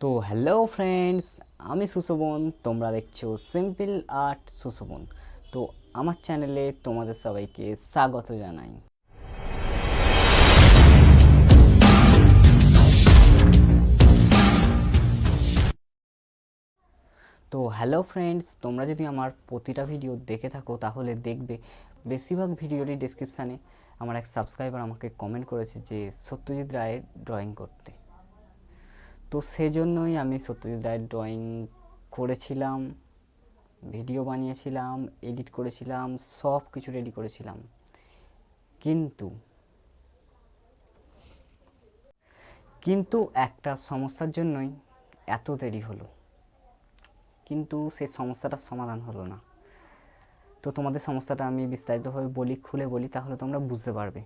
তো hello friends, আমি সুশোভন, তোমরা দেখছো সিম্পল আর্ট সুশোভন। তো আমার চ্যানেলে তোমাদের সবাইকে স্বাগত জানাই। তো হ্যালো ফ্রেন্ডস, তোমরা যদি আমার প্রতিটা ভিডিও দেখে থাকো তাহলে দেখবে বেশিরভাগ ভিডিওরই ডেসক্রিপশানে আমার এক সাবস্ক্রাইবার আমাকে কমেন্ট করেছে যে সত্যজিৎ রায়ের ড্রয়িং করতে। তো সেজন্যই আমি সত্যজিৎ রায়ের ড্রয়িং করেছিলাম, ভিডিও বানিয়েছিলাম, এডিট করেছিলাম, সব কিছু রেডি করেছিলাম। কিন্তু কিন্তু একটা সমস্যার জন্যই এত দেরি হলো, কিন্তু সেই সমস্যাটার সমাধান হলো না। তো তোমাদের সমস্যাটা আমি বিস্তারিতভাবে বলি, খুলে বলি, তাহলে তোমরা বুঝতে পারবে।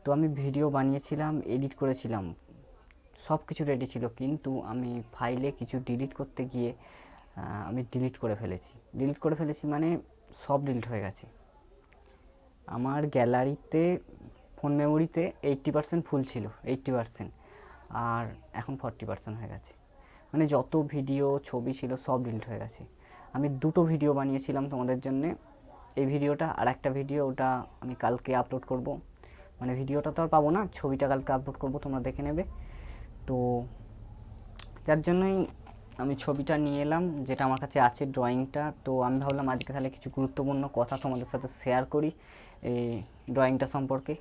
তো আমি ভিডিও বানিয়েছিলাম, এডিট করেছিলাম, সব কিছু রেডি ছিল, কিন্তু আমি ফাইলে কিছু ডিলিট করতে গিয়ে আমি ডিলিট করে ফেলেছি মানে সব ডিলিট হয়ে গেছে। আমার গ্যালারিতে ফোন মেমোরিতে 80% ফুল ছিল, 80%, আর এখন 40% হয়ে গেছে। মানে যত ভিডিও ছবি ছিল সব ডিলিট হয়ে গেছে। আমি দুটো ভিডিও বানিয়েছিলাম তোমাদের জন্য, এই ভিডিওটা আর একটা ভিডিও, ওটা আমি কালকে আপলোড করব। মানে ভিডিওটা তো আর পাবো না, ছবিটা কালকে আপলোড করব, তোমরা দেখে নেবে। তো যার জন্যই আমি ছবিটা নিয়ে এলাম, যেটা আমার কাছে আছে ড্রয়িংটা। তো আমি ভাবলাম আজকে তাহলে কিছু গুরুত্বপূর্ণ কথা তোমাদের সাথে শেয়ার করি এই ড্রয়িংটা সম্পর্কে।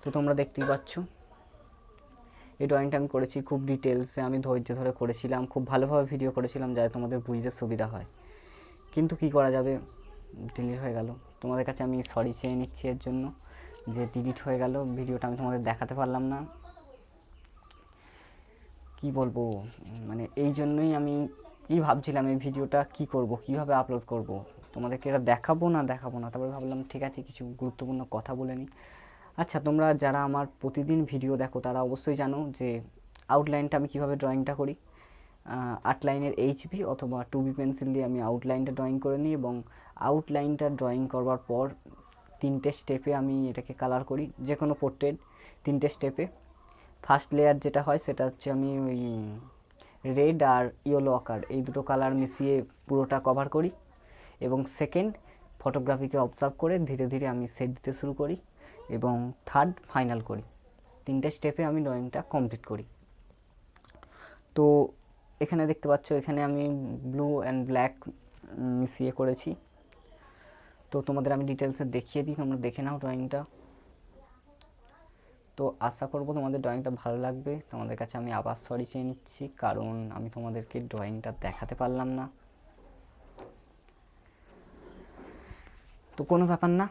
তো তোমরা দেখতেই পাচ্ছ, এই ড্রয়িংটা আমি করেছি খুব ডিটেলসে, আমি ধৈর্য ধরে করেছিলাম, খুব ভালোভাবে ভিডিও করেছিলাম যাতে তোমাদের বুঝতে সুবিধা হয়। কিন্তু কি করা যাবে, ডিলিট হয়ে গেল। তোমাদের কাছে আমি সরি চেয়ে নিচ্ছি এর জন্য যে ডিলিট হয়ে গেল, ভিডিওটা আমি তোমাদের দেখাতে পারলাম না। কি বলবো, মানে এই জন্যই আমি কি ভাবছিলাম এই ভিডিওটা কি করব, কিভাবে আপলোড করব, তোমাদেরকে এটা দেখাবো না, তারপরে ভাবলাম ঠিক আছে কিছু গুরুত্বপূর্ণ কথা বলে নিই। আচ্ছা, তোমরা যারা আমার প্রতিদিন ভিডিও দেখো তারা অবশ্যই জানো যে আউটলাইনটা আমি কিভাবে ড্রয়িংটা করি। 8 লাইনের এইচবি অথবা 2B পেন্সিল দিয়ে আমি আউটলাইনটা ড্রয়িং করে নিই, এবং আউটলাইনটা ড্রয়িং করবার পর 3টে স্টেপে আমি এটাকে কালার করি, যে কোনো পোর্ট্রেট 3টে স্টেপে। ফার্স্ট লেয়ার যেটা হয় সেটা হচ্ছে আমি ওই রেড আর ইয়েলো আকার, এই দুটো কালার মিশিয়ে পুরোটা কভার করি, এবং সেকেন্ড ফটোগ্রাফিকে অবজার্ভ করে ধীরে ধীরে আমি সেট দিতে শুরু করি, এবং থার্ড ফাইনাল করি। 3টে স্টেপে আমি ড্রয়িংটা কমপ্লিট করি। তো এখানে দেখতে পাচ্ছ, এখানে আমি ব্লু অ্যান্ড ব্ল্যাক মিশিয়ে করেছি। তো তোমাদের আমি ডিটেলসে দেখিয়ে দিই, তোমরা দেখে নাও ড্রয়িংটা। তো আশা করব তোমাদের ড্রয়িংটা ভালো লাগবে। তোমাদের কাছে আমি আবার সরি চেয়ে নিচ্ছি, কারণ আমি তোমাদেরকে ড্রয়িংটা দেখাতে পারলাম না। তো কোনো ব্যাপার না,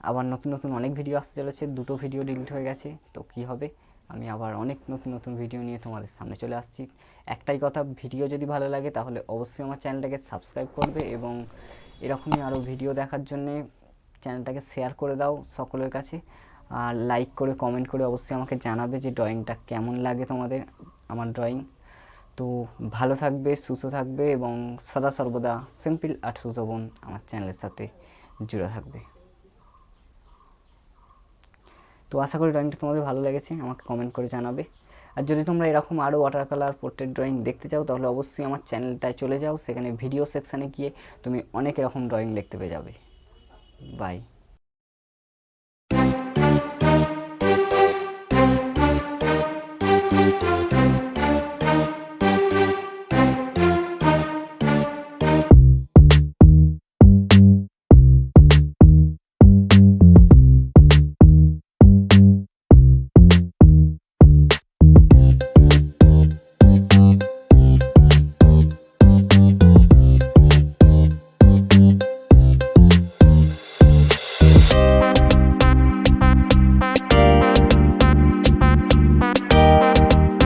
আবার নতুন নতুন অনেক ভিডিও আসতে চলেছে। দুটো ভিডিও ডিলিট হয়ে গেছে, তো কি হবে, আমি আবার অনেক নতুন নতুন ভিডিও নিয়ে তোমাদের সামনে চলে আসছি। একটাই কথা, ভিডিও যদি ভালো লাগে তাহলে অবশ্যই আমার চ্যানেলটাকে সাবস্ক্রাইব করবে, এবং এরকমই আরও ভিডিও দেখার জন্যে চ্যানেলটাকে শেয়ার করে দাও সকলের কাছে, আর লাইক করে কমেন্ট করে অবশ্যই আমাকে জানাবে যে ড্রয়িংটা কেমন লাগে তোমাদের, আমার ড্রয়িং। তো ভালো থাকবে, সুস্থ থাকবে, এবং সদা সর্বদা সিম্পল আর্ট সুশোভন আমার চ্যানেলের সাথে জুড়ে থাকবে। তো আশা করি ড্রয়িংটা তোমাদের ভালো লেগেছে, আমাকে কমেন্ট করে জানাবে। আর যদি তোমরা এরকম আরও ওয়াটার কালার পোর্ট্রেট ড্রয়িং দেখতে চাও তাহলে অবশ্যই আমার চ্যানেলটায় চলে যাও, সেখানে ভিডিও সেকশানে গিয়ে তুমি অনেক এরকম ড্রয়িং দেখতে পেয়ে যাবে। বাই।